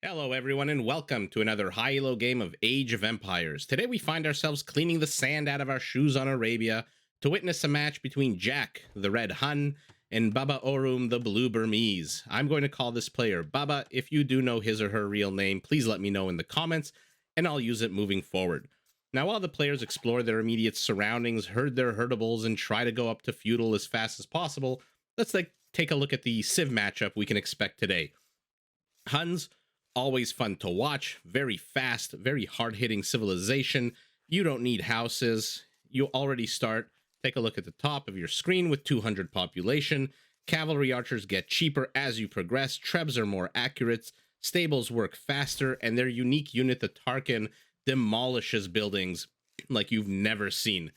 Hello, everyone, and welcome to another high-elo game of Age of Empires. Today we find ourselves cleaning the sand out of our shoes on Arabia to witness a match between JackK, the red Hun, and Babaorum, the blue Burmese. I'm going to call this player Baba. If you do know his or her real name, please let me know in the comments, and I'll use it moving forward. Now, while the players explore their immediate surroundings, herd their herdables, and try to go up to feudal as fast as possible, let's take a look at the Civ matchup we can expect today. Huns, always fun to watch, very fast, very hard-hitting civilization. You don't need houses. You already start. Take a look at the top of your screen with 200 population. Cavalry archers get cheaper as you progress. Trebs are more accurate. Stables work faster, and their unique unit, the Tarkin, demolishes buildings like you've never seen.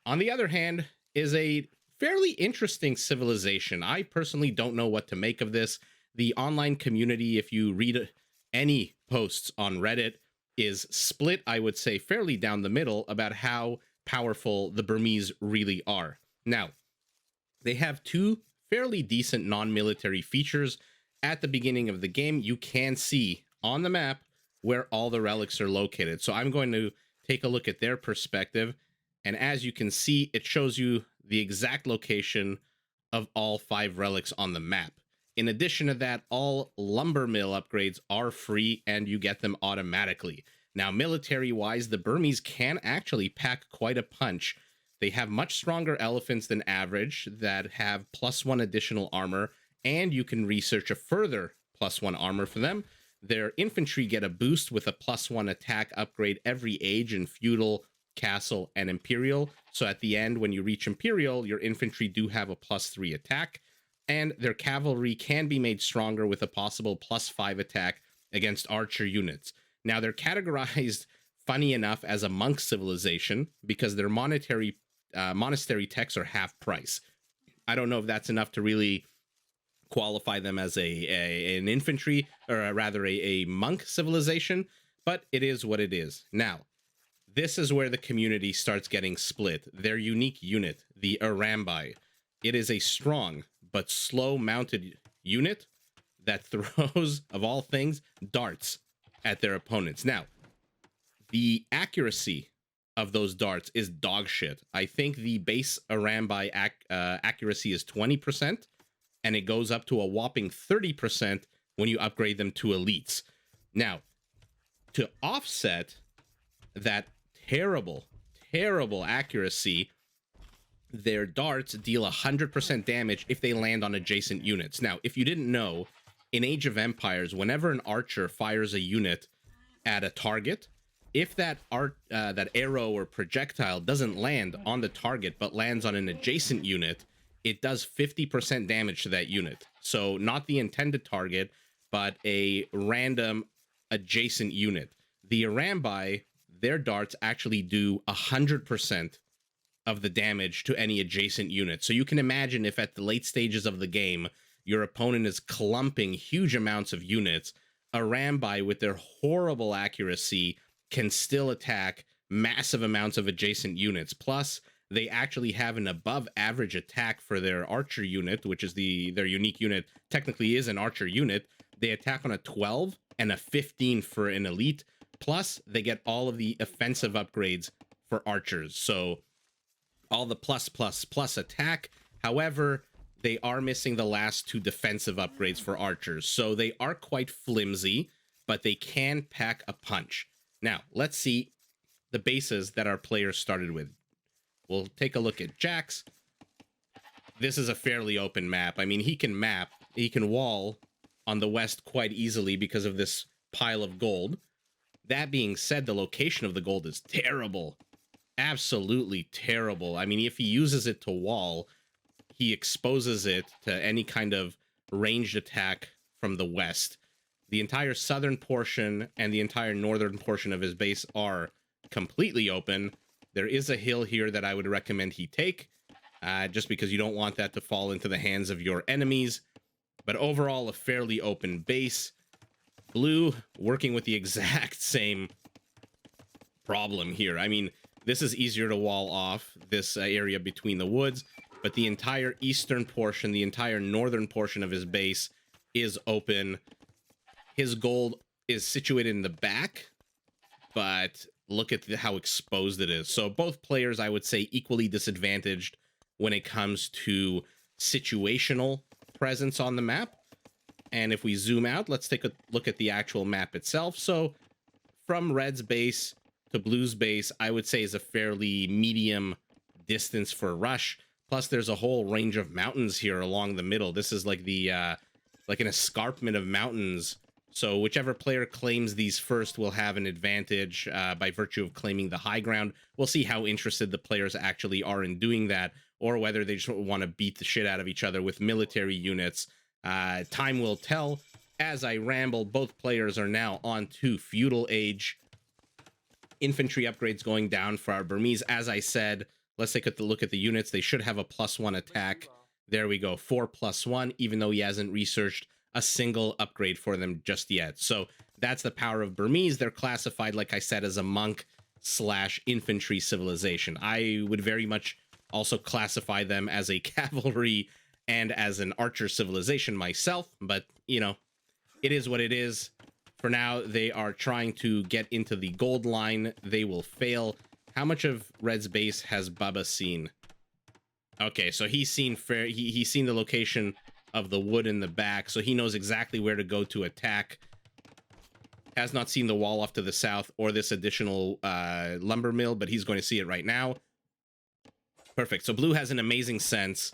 On the other hand, is a fairly interesting civilization. I personally don't know what to make of this. The online community, if you read any posts on Reddit, is split, I would say, fairly down the middle about how powerful the Burmese really are. Now, they have two fairly decent non-military features. At the beginning of the game, you can see on the map where all the relics are located. So I'm going to take a look at their perspective, and as you can see, it shows you the exact location of all 5 relics on the map. In addition to that, all lumber mill upgrades are free and you get them automatically. Now, military-wise, the Burmese can actually pack quite a punch. They have much stronger elephants than average that have +1 additional armor, and you can research a further +1 armor for them. Their infantry get a boost with a +1 attack upgrade every age in feudal, castle, and imperial. So at the end, when you reach imperial, your infantry do have a +3 attack. And their cavalry can be made stronger with a possible +5 attack against archer units. Now, they're categorized, funny enough, as a monk civilization because their monastery techs are half price. I don't know if that's enough to really qualify them as an infantry, or rather a monk civilization, but it is what it is. Now, this is where the community starts getting split. Their unique unit, the Arambai. It is a strong but slow mounted unit that throws, of all things, darts at their opponents. Now, the accuracy of those darts is dog shit. I think the base Arambai accuracy is 20%, and it goes up to a whopping 30% when you upgrade them to elites. Now, to offset that terrible accuracy, their darts deal 100% damage if they land on adjacent units. Now, if you didn't know, in Age of Empires, whenever an archer fires a unit at a target, if that arrow or projectile doesn't land on the target but lands on an adjacent unit, it does 50% damage to that unit. So not the intended target, but a random adjacent unit. The Arambai, their darts actually do 100% of the damage to any adjacent unit. So you can imagine if at the late stages of the game, your opponent is clumping huge amounts of units, a Arambai with their horrible accuracy can still attack massive amounts of adjacent units. Plus, they actually have an above average attack for their archer unit, which is their unique unit, technically is an archer unit. They attack on a 12 and a 15 for an elite. Plus, they get all of the offensive upgrades for archers. So all the plus attack. However, they are missing the last 2 defensive upgrades for archers. So they are quite flimsy, but they can pack a punch. Now, let's see the bases that our players started with. We'll take a look at JackK's. This is a fairly open map. I mean, he can wall on the west quite easily because of this pile of gold. That being said, the location of the gold is terrible. Absolutely terrible. I mean, if he uses it to wall, he exposes it to any kind of ranged attack from the west. The entire southern portion and the entire northern portion of his base are completely open. There is a hill here that I would recommend he take, just because you don't want that to fall into the hands of your enemies. But overall, a fairly open base. Blue working with the exact same problem here. I mean, this is easier to wall off, this area between the woods, but the entire eastern portion, the entire northern portion of his base is open. His gold is situated in the back, but look at how exposed it is. So both players, I would say, equally disadvantaged when it comes to situational presence on the map. And if we zoom out, let's take a look at the actual map itself. So from Red's base to Blue's base, I would say is a fairly medium distance for rush. Plus, there's a whole range of mountains here along the middle. This is like the like an escarpment of mountains. So whichever player claims these first will have an advantage by virtue of claiming the high ground. We'll see how interested the players actually are in doing that, or whether they just want to beat the shit out of each other with military units. Time will tell. As I ramble, both players are now on to feudal age. Infantry upgrades going down for our Burmese. As I said, let's take a look at the units. They should have a +1 attack. There we go, 4+1, even though he hasn't researched a single upgrade for them just yet. So that's the power of Burmese. They're classified, like I said, as a monk/infantry civilization. I would very much also classify them as a cavalry and as an archer civilization myself, but, you know, it is what it is. For now, they are trying to get into the gold line. They will fail. How much of Red's base has Baba seen? Okay, so he's seen he's seen the location of the wood in the back, so he knows exactly where to go to attack. Has not seen the wall off to the south or this additional lumber mill, but he's going to see it right now. Perfect. So Blue has an amazing sense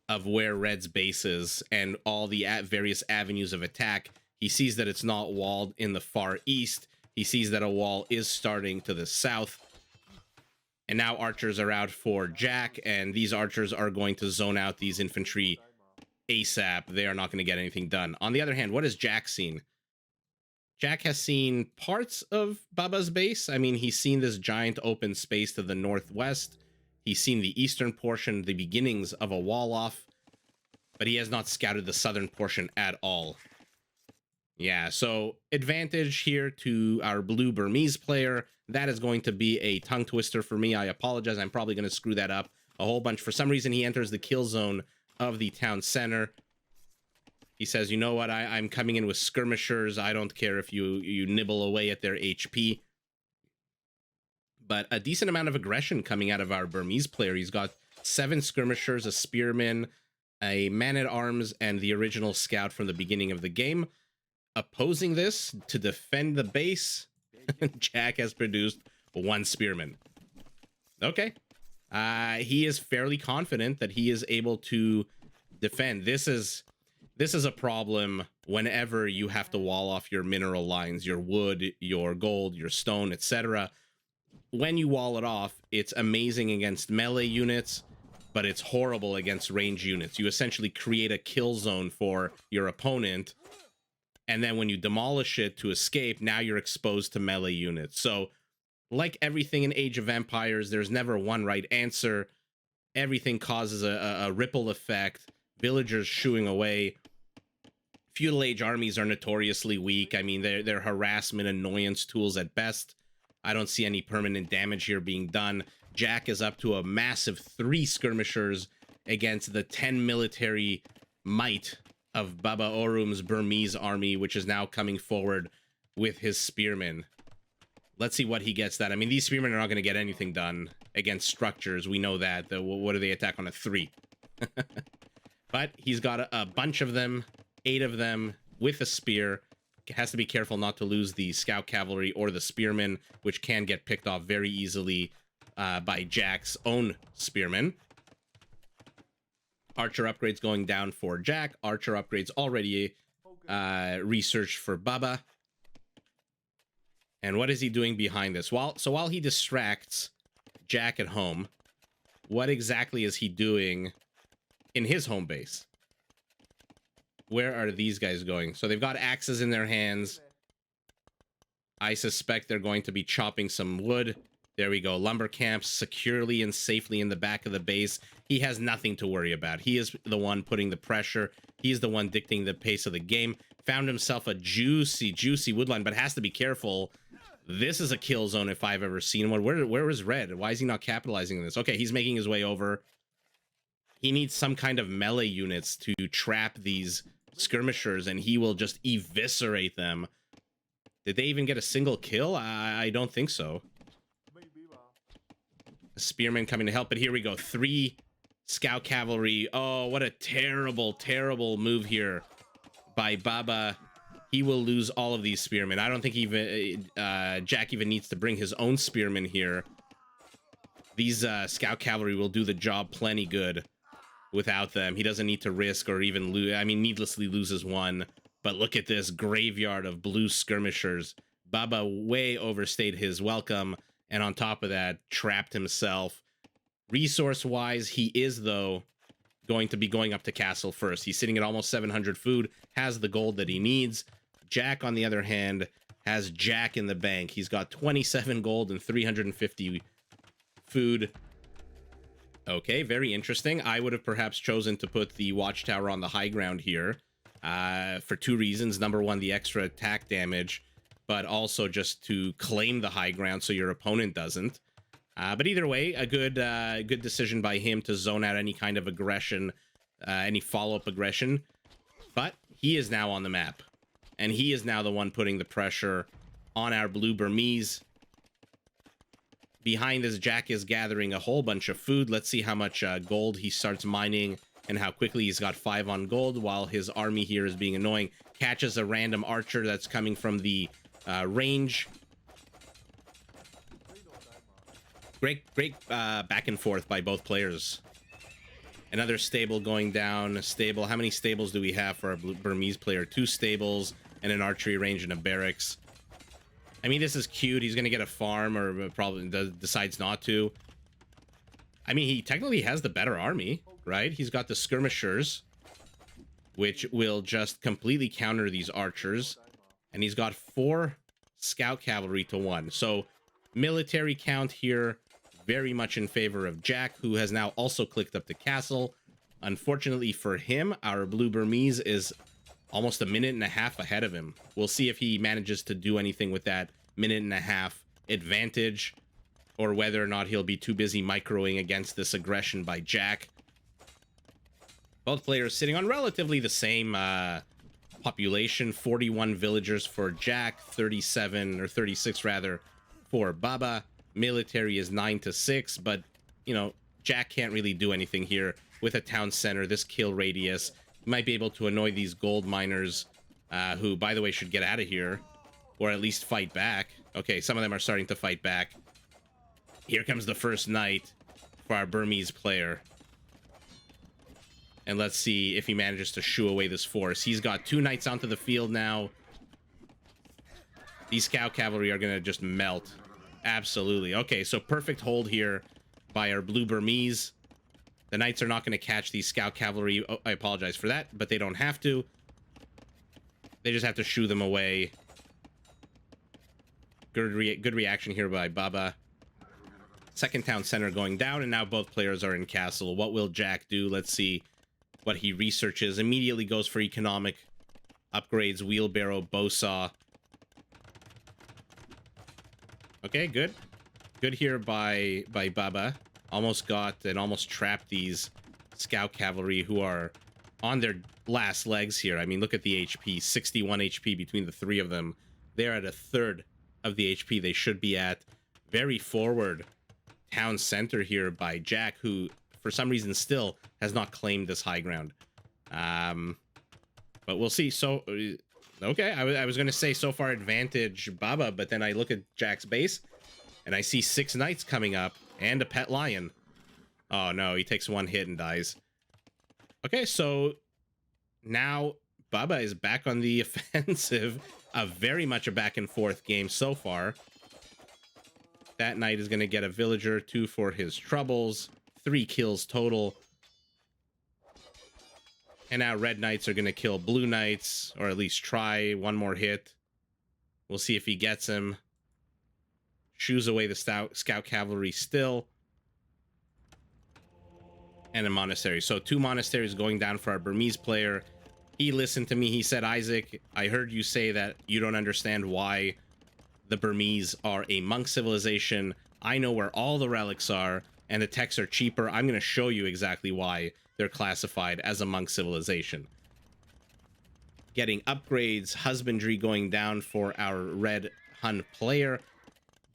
of where Red's base is and all the various avenues of attack. He sees that it's not walled in the far east. He sees that a wall is starting to the south. And now archers are out for JackK, and these archers are going to zone out these infantry ASAP. They are not going to get anything done. On the other hand, what has JackK seen? JackK has seen parts of Baba's base. I mean, he's seen this giant open space to the northwest. He's seen the eastern portion, the beginnings of a wall off, but he has not scouted the southern portion at all. Yeah, so advantage here to our Blue Burmese player. That is going to be a tongue twister for me. I apologize. I'm probably going to screw that up a whole bunch. For some reason, he enters the kill zone of the town center. He says, you know what? I'm coming in with skirmishers. I don't care if you nibble away at their HP. But a decent amount of aggression coming out of our Burmese player. He's got 7 skirmishers, a spearman, a man-at-arms, and the original scout from the beginning of the game. Opposing this to defend the base, JackK has produced 1 spearman. Okay. He is fairly confident that he is able to defend. This is a problem whenever you have to wall off your mineral lines, your wood, your gold, your stone, etc. When you wall it off, it's amazing against melee units, but it's horrible against range units. You essentially create a kill zone for your opponent, and then when you demolish it to escape, now you're exposed to melee units. So, like everything in Age of Empires, there's never one right answer. Everything causes a ripple effect. Villagers shooing away. Feudal Age armies are notoriously weak. I mean, they're harassment, annoyance tools at best. I don't see any permanent damage here being done. JackK is up to a massive 3 skirmishers against the 10 military might of Babaorum's Burmese army, which is now coming forward with his spearmen. Let's see what he gets that. I mean, these spearmen are not going to get anything done against structures. We know that. What do they attack on? A 3. But he's got a bunch of them, 8 of them with a spear. Has to be careful not to lose the scout cavalry or the spearmen, which can get picked off very easily by JackK's own spearmen. Archer upgrades going down for JackK. Archer upgrades already researched for Baba. And what is he doing behind this? So while he distracts JackK at home, what exactly is he doing in his home base? Where are these guys going? So they've got axes in their hands. I suspect they're going to be chopping some wood. There we go. Lumber camps securely and safely in the back of the base. He has nothing to worry about. He is the one putting the pressure. He's the one dictating the pace of the game. Found himself a juicy, juicy woodline, but has to be careful. This is a kill zone if I've ever seen one. Where is Red? Why is he not capitalizing on this? Okay, he's making his way over. He needs some kind of melee units to trap these skirmishers, and he will just eviscerate them. Did they even get a single kill? I don't think so. A spearman coming to help, but here we go. 3 scout cavalry. Oh, what a terrible, terrible move here by Baba. He will lose all of these spearmen. I don't think even Jack even needs to bring his own spearmen here. These scout cavalry will do the job plenty good without them. He doesn't need to risk or even lose. I mean, needlessly loses one. But look at this graveyard of blue skirmishers. Baba way overstayed his welcome, and on top of that, trapped himself. Resource-wise, he is, though, going to be going up to castle first. He's sitting at almost 700 food, has the gold that he needs. Jack, on the other hand, has Jack in the bank. He's got 27 gold and 350 food. Okay, very interesting. I would have perhaps chosen to put the watchtower on the high ground here for 2 reasons. Number one, the extra attack damage, but also just to claim the high ground so your opponent doesn't. But either way, a good decision by him to zone out any kind of aggression, any follow-up aggression. But he is now on the map, and he is now the one putting the pressure on our blue Burmese. Behind this, Jack is gathering a whole bunch of food. Let's see how much gold he starts mining and how quickly he's got 5 on gold, while his army here is being annoying. Catches a random archer that's coming from the range. Great back and forth by both players. Another stable going down. Stable. How many stables do we have for our Burmese player? 2 stables and an archery range and a barracks. I mean, this is cute. He's going to get a farm, or probably decides not to. I mean, he technically has the better army, right? He's got the skirmishers, which will just completely counter these archers. And he's got 4 scout cavalry to 1. So military count here very much in favor of Jack, who has now also clicked up the castle. Unfortunately for him, our blue Burmese is almost a minute and a half ahead of him. We'll see if he manages to do anything with that minute and a half advantage, or whether or not he'll be too busy microing against this aggression by Jack. Both players sitting on relatively the same population. 41 villagers for Jack, 37 or 36 rather for Baba. Military is 9 to 6, but you know, Jack can't really do anything here with a town center, this kill radius. He might be able to annoy these gold miners, who, by the way, should get out of here, or at least fight back. Okay, some of them are starting to fight back. Here comes the first knight for our Burmese player. And let's see if he manages to shoo away this force. He's got 2 knights onto the field now. These scout cavalry are going to just melt. Absolutely. Okay, so perfect hold here by our blue Burmese. The knights are not going to catch these scout cavalry. Oh, I apologize for that, but they don't have to. They just have to shoo them away. Good reaction here by Baba. Second town center going down, and now both players are in castle. What will Jack do? Let's see what he researches. Immediately goes for economic upgrades, wheelbarrow, bow saw. Okay, good. Good here by Baba. Almost got and almost trapped these scout cavalry who are on their last legs here. I mean, look at the HP. 61 HP between the 3 of them. They're at a third of the HP they should be at. Very forward town center here by Jack, who for some reason still has not claimed this high ground. But we'll see. So, okay, I was going to say so far advantage Baba, but then I look at Jack's base and I see 6 knights coming up and a pet lion. Oh no, he takes 1 hit and dies. Okay, so now Baba is back on the offensive. Very much a back and forth game so far. That knight is going to get a villager, 2 for his troubles, 3 kills total. And now red knights are going to kill blue knights, or at least try 1 more hit. We'll see if he gets him. Shoos away the scout cavalry still. And a monastery. So 2 monasteries going down for our Burmese player. He listened to me. He said, Isaac, I heard you say that you don't understand why the Burmese are a monk civilization. I know where all the relics are, and the techs are cheaper. I'm going to show you exactly why they're classified as a monk civilization. getting upgrades, husbandry going down for our red Hun player.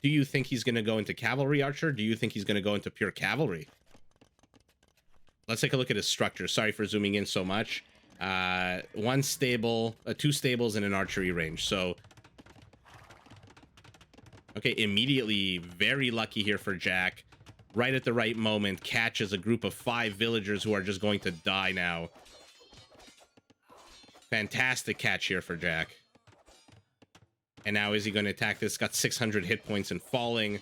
Do you think he's going to go into cavalry archer? Do you think he's going to go into pure cavalry? Let's take a look at his structure. Sorry for zooming in so much. One stable, two stables, and an archery range. So, okay, immediately very lucky here for Jack. Right at the right moment, catches a group of 5 villagers who are just going to die now. Fantastic catch here for Jack. And now is he going to attack this? Got 600 hit points and falling.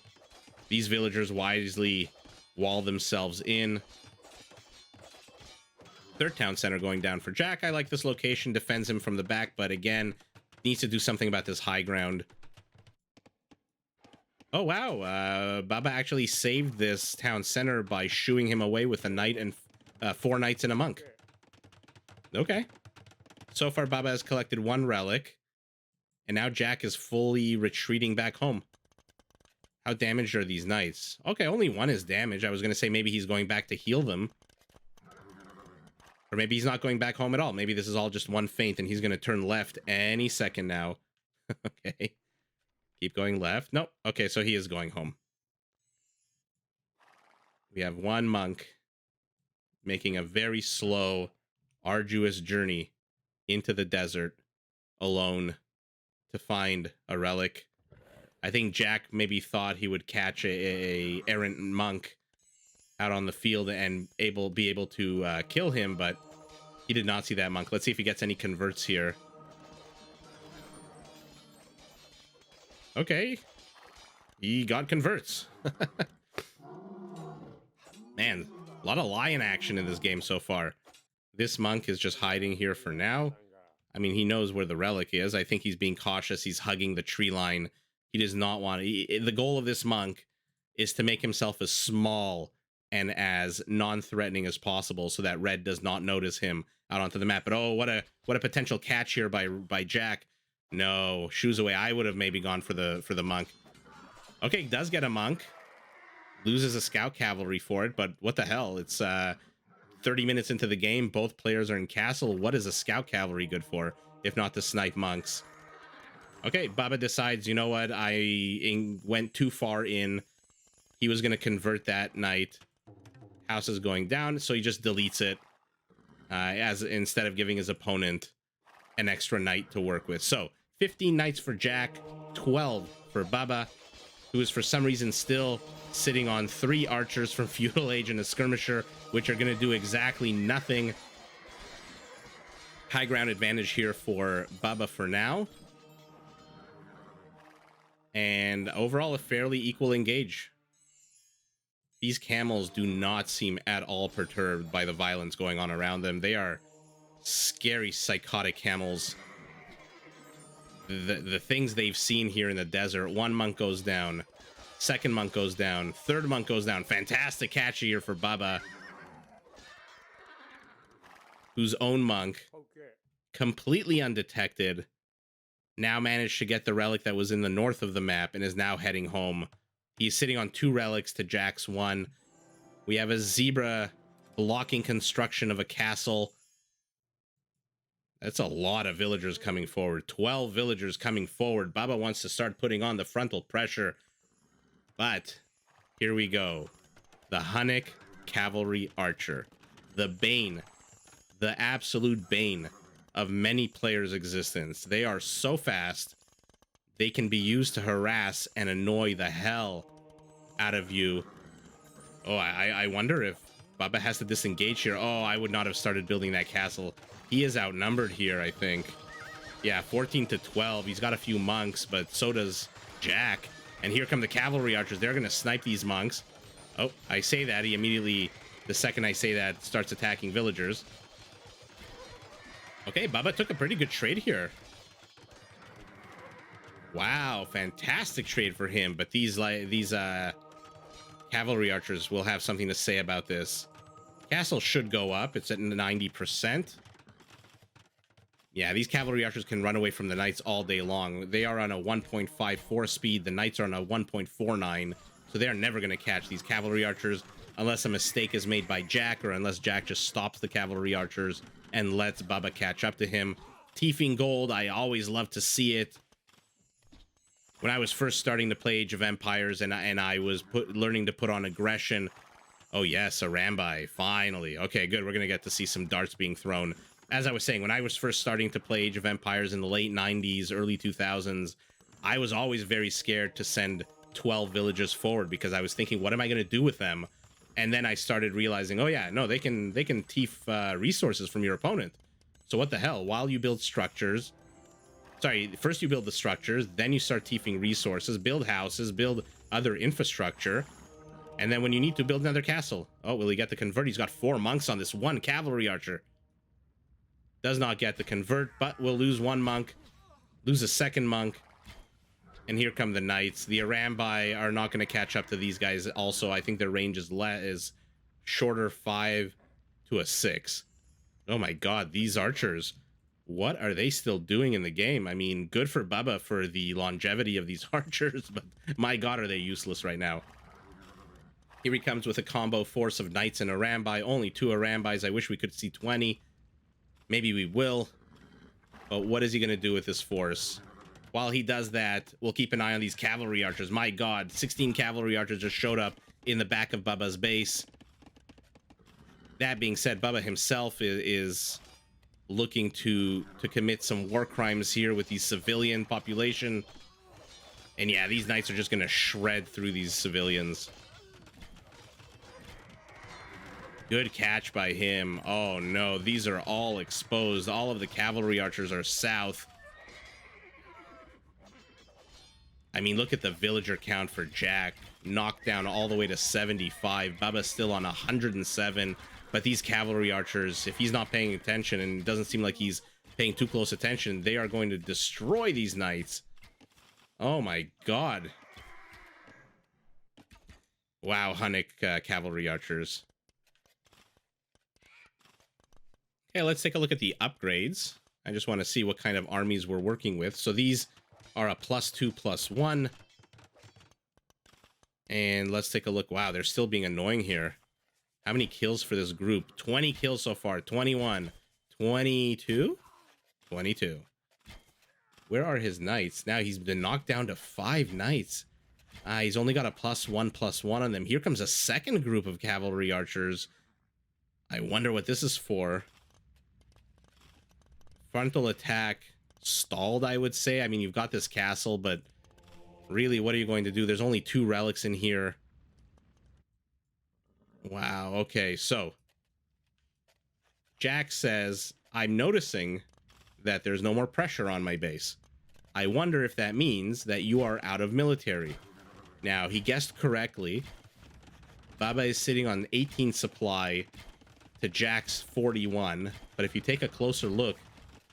These villagers wisely wall themselves in. Third town center going down for Jack. I like this location. Defends him from the back, but again, needs to do something about this high ground. Oh, wow. Baba actually saved this town center by shooing him away with a knight and 4 knights and a monk. Okay. So far, Baba has collected 1 relic. And now Jack is fully retreating back home. How damaged are these knights? Okay, only 1 is damaged. I was going to say maybe he's going back to heal them. Or maybe he's not going back home at all. Maybe this is all just one feint and he's going to turn left any second now. Okay. Keep going left. Nope. Okay, so he is going home. We have 1 monk making a very slow, arduous journey into the desert alone to find a relic. I think Jack maybe thought he would catch a errant monk out on the field and be able to kill him, but he did not see that monk. Let's see if he gets any converts here. Okay. He got converts. Man, a lot of lion action in this game so far. This monk is just hiding here for now. I mean, he knows where the relic is. I think he's being cautious. He's hugging the tree line. He does not want to... The goal of this monk is to make himself as small and as non-threatening as possible so that red does not notice him out onto the map. But oh, what a potential catch here by Jack. No, shoes away. I would have maybe gone for the monk. Okay, does get a monk. Loses a scout cavalry for it, but what the hell? It's 30 minutes into the game. Both players are in castle. What is a scout cavalry good for, if not to snipe monks? Okay, Baba decides, you know what? I went too far in. He was going to convert that knight. House is going down, so he just deletes it instead of giving his opponent an extra knight to work with. So 15 knights for Jack, 12 for Baba, who is for some reason still sitting on 3 archers from Feudal Age and a skirmisher, which are going to do exactly nothing. High ground advantage here for Baba for now. And overall, a fairly equal engage. These camels do not seem at all perturbed by the violence going on around them. They are scary, psychotic camels. The things they've seen here in the desert. 1 monk goes down. 2nd monk goes down. 3rd monk goes down. Fantastic catch here for Baba, whose own monk, completely undetected, now managed to get the relic that was in the north of the map and is now heading home. He's sitting on 2 relics to Jack's 1. We have a zebra blocking construction of a castle. That's a lot of villagers coming forward. 12 villagers coming forward. Baba wants to start putting on the frontal pressure. But here we go. The Hunnic Cavalry Archer. The bane. The absolute bane of many players' existence. They are so fast. They can be used to harass and annoy the hell out of you. Oh, I wonder if Baba has to disengage here. Oh, I would not have started building that castle. He is outnumbered here, I think. Yeah, 14 to 12. He's got a few monks, but so does Jack. And here come the cavalry archers. They're going to snipe these monks. Oh, I say that. He immediately, the second I say that, starts attacking villagers. Okay, Baba took a pretty good trade here. Wow, fantastic trade for him. But these cavalry archers will have something to say about this. Castle should go up. It's at 90%. Yeah, these cavalry archers can run away from the knights all day long. They are on a 1.54 speed. The knights are on a 1.49. So they are never going to catch these cavalry archers unless a mistake is made by Jack, or unless Jack just stops the cavalry archers and lets Baba catch up to him. Tiefing gold, I always love to see it. When I was first starting to play Age of Empires and I was learning to put on aggression. Oh yes, a Rambai, finally. Okay, good. We're gonna get to see some darts being thrown. As I was saying, when I was first starting to play Age of Empires in the late 90s, early 2000s, I was always very scared to send 12 villages forward because I was thinking, what am I gonna do with them? And then I started realizing, oh yeah, no, they can thief resources from your opponent. So what the hell? While you build structures, sorry, first you build the structures, then you start thieving resources, build houses, build other infrastructure, and then when you need to build another castle, oh, will he get the convert? He's got 4 monks on this one cavalry archer. Does not get the convert, but will lose 1 monk, lose a second monk, and here come the knights. The Arambai are not going to catch up to these guys. Also, I think their range is shorter, 5 to a 6. Oh my god, these archers. What are they still doing in the game? I mean, good for Bubba for the longevity of these archers, but my god, are they useless right now. Here he comes with a combo force of knights and Arambai. Only 2 Arambais. I wish we could see 20. Maybe we will. But what is he going to do with this force? While he does that, we'll keep an eye on these cavalry archers. My god, 16 cavalry archers just showed up in the back of Bubba's base. That being said, Bubba himself is looking to commit some war crimes here with the civilian population. And yeah, these knights are just going to shred through these civilians. Good catch by him. Oh no, these are all exposed. All of the cavalry archers are south. I mean, look at the villager count for Jack. Knocked down all the way to 75. Bubba's still on 107. But these cavalry archers, if he's not paying attention, and it doesn't seem like he's paying too close attention, they are going to destroy these knights. Oh my god. Wow, Hunnic cavalry archers. Okay, let's take a look at the upgrades. I just want to see what kind of armies we're working with. So these are a +2/+1. And let's take a look. Wow, they're still being annoying here. How many kills for this group? 20 kills so far. 21. 22? 22. Where are his knights? Now he's been knocked down to 5 knights. He's only got a +1/+1 on them. Here comes a second group of cavalry archers. I wonder what this is for. Frontal attack stalled, I would say. I mean, you've got this castle, but really, what are you going to do? There's only 2 relics in here. Wow, okay, so Jack says, I'm noticing that there's no more pressure on my base. I wonder if that means that you are out of military. Now, he guessed correctly. Baba is sitting on 18 supply to Jack's 41, but if you take a closer look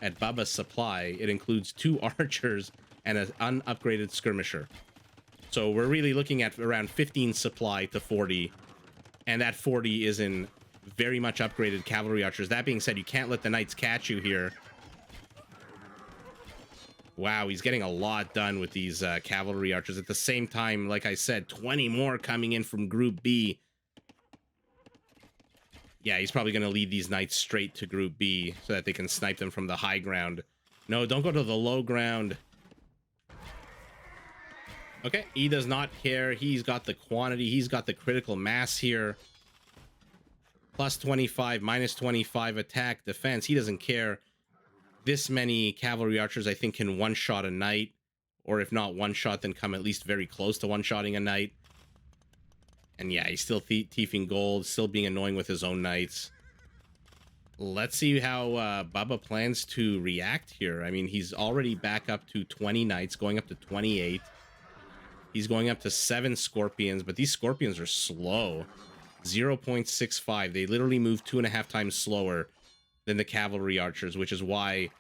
at Baba's supply, it includes 2 archers and an unupgraded skirmisher. So we're really looking at around 15 supply to 40, and that 40 is in very much upgraded cavalry archers. That being said, you can't let the knights catch you here. Wow, he's getting a lot done with these cavalry archers. At the same time, like I said, 20 more coming in from Group B. Yeah, he's probably going to lead these knights straight to Group B so that they can snipe them from the high ground. No, don't go to the low ground. Okay, he does not care. He's got the quantity. He's got the critical mass here. +25, -25 attack, defense. He doesn't care. This many cavalry archers, I think, can one-shot a knight. Or if not one-shot, then come at least very close to one-shotting a knight. And yeah, he's still thieving gold, still being annoying with his own knights. Let's see how Baba plans to react here. I mean, he's already back up to 20 knights, going up to 28. He's going up to 7 scorpions, but these scorpions are slow. 0.65. They literally move 2.5 times slower than the cavalry archers, which is why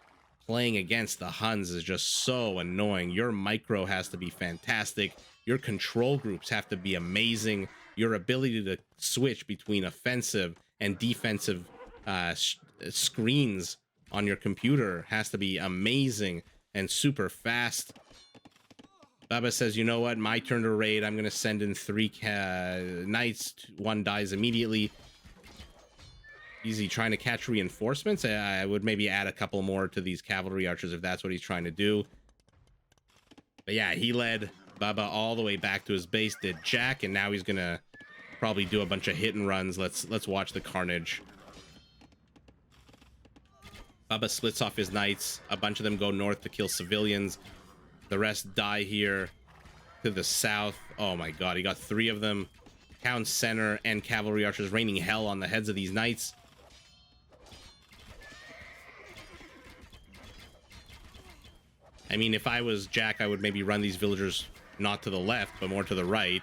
playing against the Huns is just so annoying. Your micro has to be fantastic. Your control groups have to be amazing. Your ability to switch between offensive and defensive screens on your computer has to be amazing and super fast. Baba says, you know what? My turn to raid. I'm going to send in 3 knights. 1 dies immediately. Is he trying to catch reinforcements? I would maybe add a couple more to these cavalry archers if that's what he's trying to do. But yeah, he led Baba all the way back to his base, did Jack, and now he's gonna probably do a bunch of hit and runs. Let's watch the carnage. Baba splits off his knights. A bunch of them go north to kill civilians. The rest die here to the south. Oh my god, he got 3 of them. Town center and cavalry archers raining hell on the heads of these knights. I mean, if I was Jack, I would maybe run these villagers not to the left, but more to the right,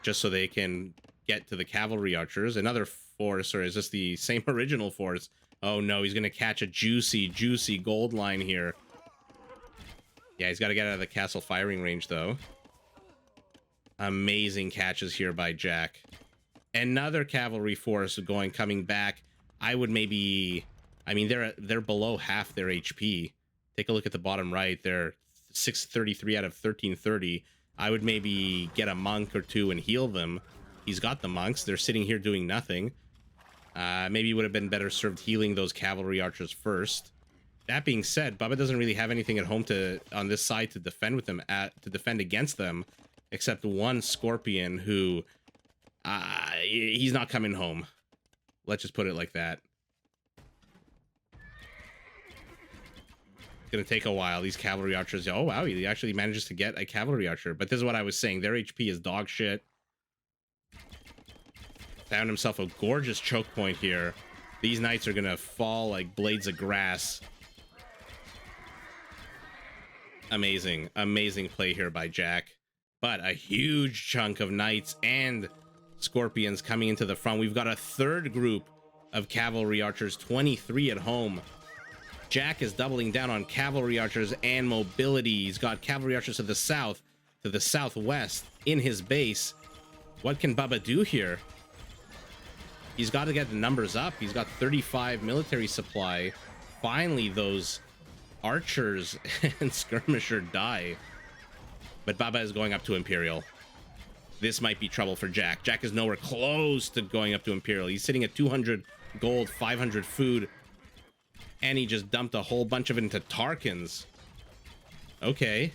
just so they can get to the cavalry archers. Another force, or is this the same original force? Oh no, he's going to catch a juicy gold line here. Yeah, he's got to get out of the castle firing range, though. Amazing catches here by Jack. Another cavalry force coming back. I would maybe... I mean, they're below half their HP. Take a look at the bottom right. They're 633 out of 1330. I would maybe get a monk or 2 and heal them. He's got the monks. They're sitting here doing nothing. Maybe it would have been better served healing those cavalry archers first. That being said, Baba doesn't really have anything at home on this side to defend with them, to defend against them, except one scorpion who he's not coming home. Let's just put it like that. It's gonna take a while. These cavalry archers. Oh wow, he actually manages to get a cavalry archer. But this is what I was saying. Their HP is dog shit. Found himself a gorgeous choke point here. These knights are gonna fall like blades of grass. Amazing play here by Jack. But a huge chunk of knights and scorpions coming into the front. We've got a third group of cavalry archers, 23 at home. Jack is doubling down on cavalry archers and mobility. He's got cavalry archers to the south, to the southwest in his base. What can Baba do here? He's got to get the numbers up. He's got 35 military supply. Finally, those archers and skirmisher die. But Baba is going up to Imperial. This might be trouble for Jack. Jack is nowhere close to going up to Imperial. He's sitting at 200 gold, 500 food. And he just dumped a whole bunch of it into Tarkans. Okay.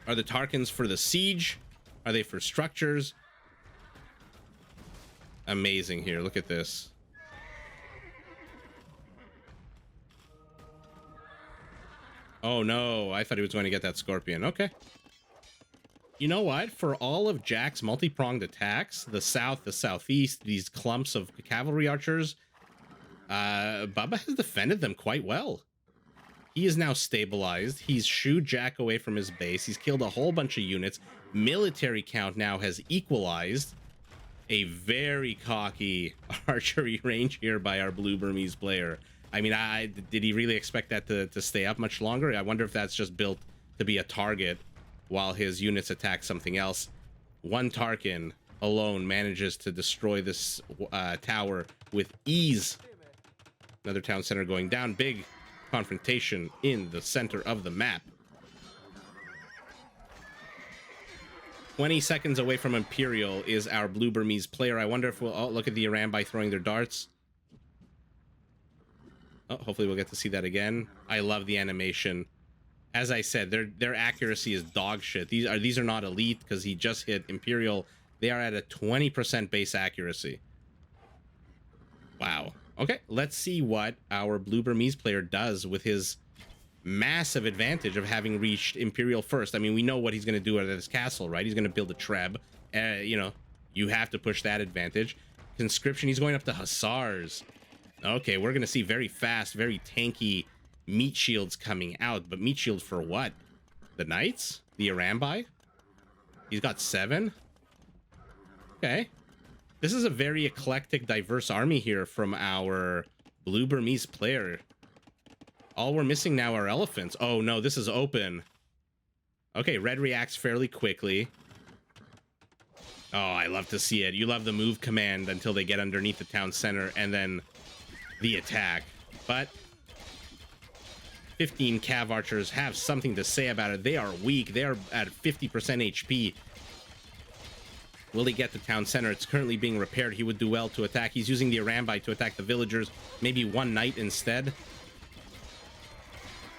Are the Tarkans for the siege? Are they for structures? Amazing here. Look at this. Oh no, I thought he was going to get that scorpion. Okay. You know what? For all of Jack's multi-pronged attacks, the south, the southeast, these clumps of cavalry archers, Baba has defended them quite well. He is now stabilized. He's shooed Jack away from his base. He's killed a whole bunch of units. Military count now has equalized. A very cocky archery range here by our blue Burmese player. I mean, did he really expect that to stay up much longer? I wonder if that's just built to be a target while his units attack something else. One Tarkin alone manages to destroy this tower with ease. Another town center going down. Big confrontation in the center of the map. 20 seconds away from Imperial is our blue Burmese player. I wonder if we'll... Oh, look at the Arambai throwing their darts. Oh, hopefully we'll get to see that again. I love the animation. As I said, their accuracy is dog shit. These are not elite because he just hit Imperial. They are at a 20% base accuracy. Wow. Okay, let's see what our blue Burmese player does with his massive advantage of having reached Imperial first. I mean, we know what he's going to do at this castle, right? He's going to build a treb. You know, you have to push that advantage. Conscription, he's going up to Hussars. Okay, we're going to see very fast, very tanky meat shields coming out. But meat shield for what? The Knights? The Arambai? He's got 7? Okay. This is a very eclectic, diverse army here from our blue Burmese player. All we're missing now are elephants. Oh no, this is open. Okay, red reacts fairly quickly. Oh, I love to see it. You love the move command until they get underneath the town center and then the attack. But 15 cav archers have something to say about it. They are weak. They are at 50% HP. Will he get the town center? It's currently being repaired. He would do well to attack. He's using the Arambite to attack the villagers. Maybe one knight instead.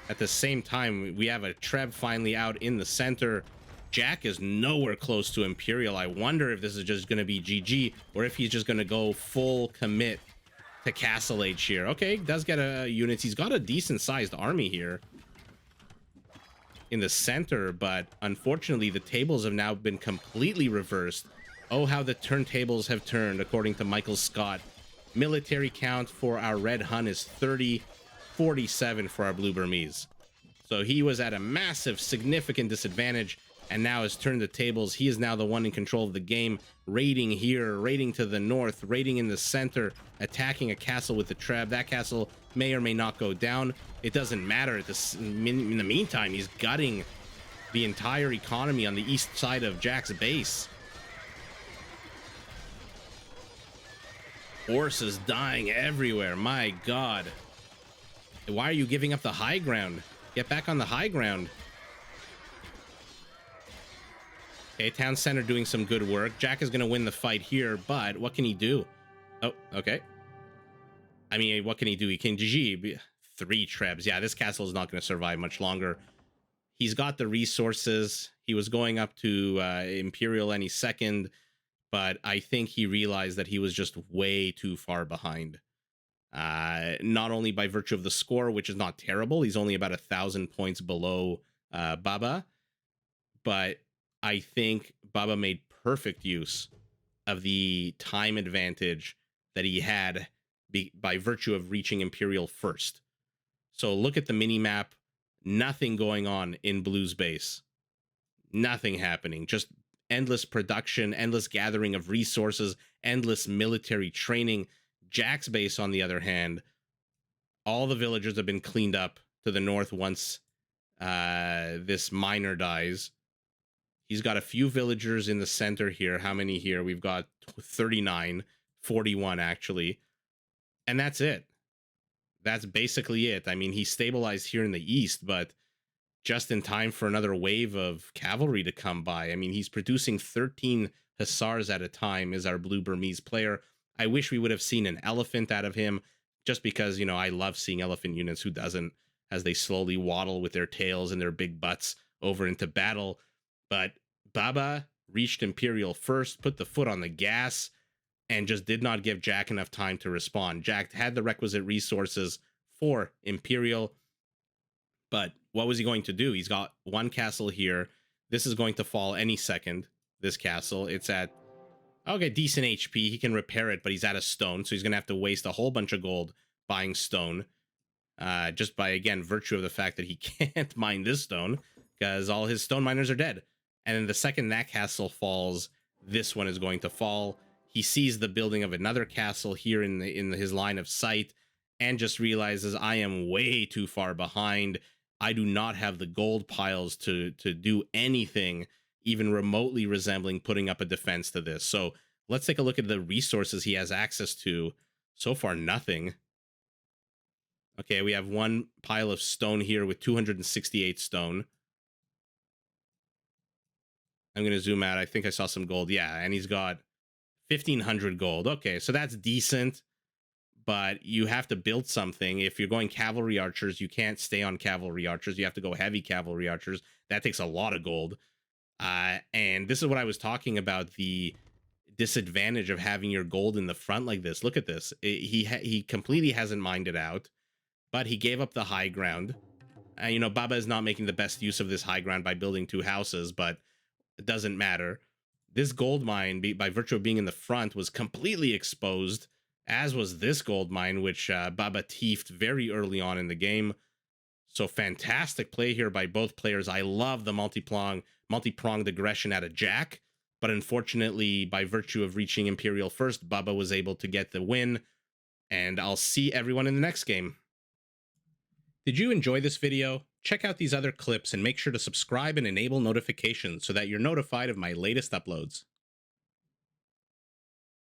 At the same time, we have a Treb finally out in the center. Jack is nowhere close to Imperial. I wonder if this is just going to be GG or if he's just going to go full commit to Castle Age here. Okay, does get a unit. He's got a decent sized army here in the center, but unfortunately the tables have now been completely reversed. Oh, how the turntables have turned, according to Michael Scott. Military count for our red Hun is 30, 47 for our blue Burmese. So he was at a massive, significant disadvantage, and now has turned the tables. He is now the one in control of the game, raiding here, raiding to the north, raiding in the center, attacking a castle with the Treb. That castle may or may not go down. It doesn't matter. In the meantime, he's gutting the entire economy on the east side of Jack's base. Horses dying everywhere. My God. Why are you giving up the high ground? Get back on the high ground. Okay, town center doing some good work. Jack is going to win the fight here, but what can he do? Oh, okay. I mean, what can he do? He can GG. 3 Trebs. Yeah, this castle is not going to survive much longer. He's got the resources. He was going up to Imperial any second, but I think he realized that he was just way too far behind. Not only by virtue of the score, which is not terrible. He's only about 1,000 points below Baba, but I think Baba made perfect use of the time advantage that he had by virtue of reaching Imperial first. So look at the mini-map. Nothing going on in Blue's base. Nothing happening. Just endless production, endless gathering of resources, endless military training. Jack's base, on the other hand, all the villagers have been cleaned up to the north once this miner dies. He's got a few villagers in the center here. How many here? We've got 39, 41 actually. And that's it. That's basically it. I mean, he stabilized here in the east, but just in time for another wave of cavalry to come by. I mean, he's producing 13 hussars at a time is our blue Burmese player. I wish we would have seen an elephant out of him, just because, you know, I love seeing elephant units. Who doesn't? As they slowly waddle with their tails and their big butts over into battle. But Baba reached Imperial first, put the foot on the gas, and just did not give Jack enough time to respond. Jack had the requisite resources for Imperial, but what was he going to do? He's got one castle here. This is going to fall any second, this castle. It's at, okay, decent HP. He can repair it, but he's out of stone, so he's going to have to waste a whole bunch of gold buying stone, just by, again, virtue of the fact that he can't mine this stone, because all his stone miners are dead. And then the second that castle falls, this one is going to fall. He sees the building of another castle here in his line of sight and just realizes, I am way too far behind. I do not have the gold piles to do anything even remotely resembling putting up a defense to this. So let's take a look at the resources he has access to. So far, nothing. Okay, we have one pile of stone here with 268 stone. I'm going to zoom out. I think I saw some gold. Yeah, and he's got 1,500 gold. Okay, so that's decent, but you have to build something. If you're going cavalry archers, you can't stay on cavalry archers. You have to go heavy cavalry archers. That takes a lot of gold. And this is what I was talking about, the disadvantage of having your gold in the front like this. Look at this. He completely hasn't mined it out, but he gave up the high ground. You know, Baba is not making the best use of this high ground by building 2 houses, but it doesn't matter. This gold mine, by virtue of being in the front, was completely exposed, as was this gold mine, which Baba teefed very early on in the game. So fantastic play here by both players. I love the multi-pronged aggression out of Jack, but unfortunately, by virtue of reaching Imperial first, Baba was able to get the win, and I'll see everyone in the next game. Did you enjoy this video? Check out these other clips and make sure to subscribe and enable notifications so that you're notified of my latest uploads.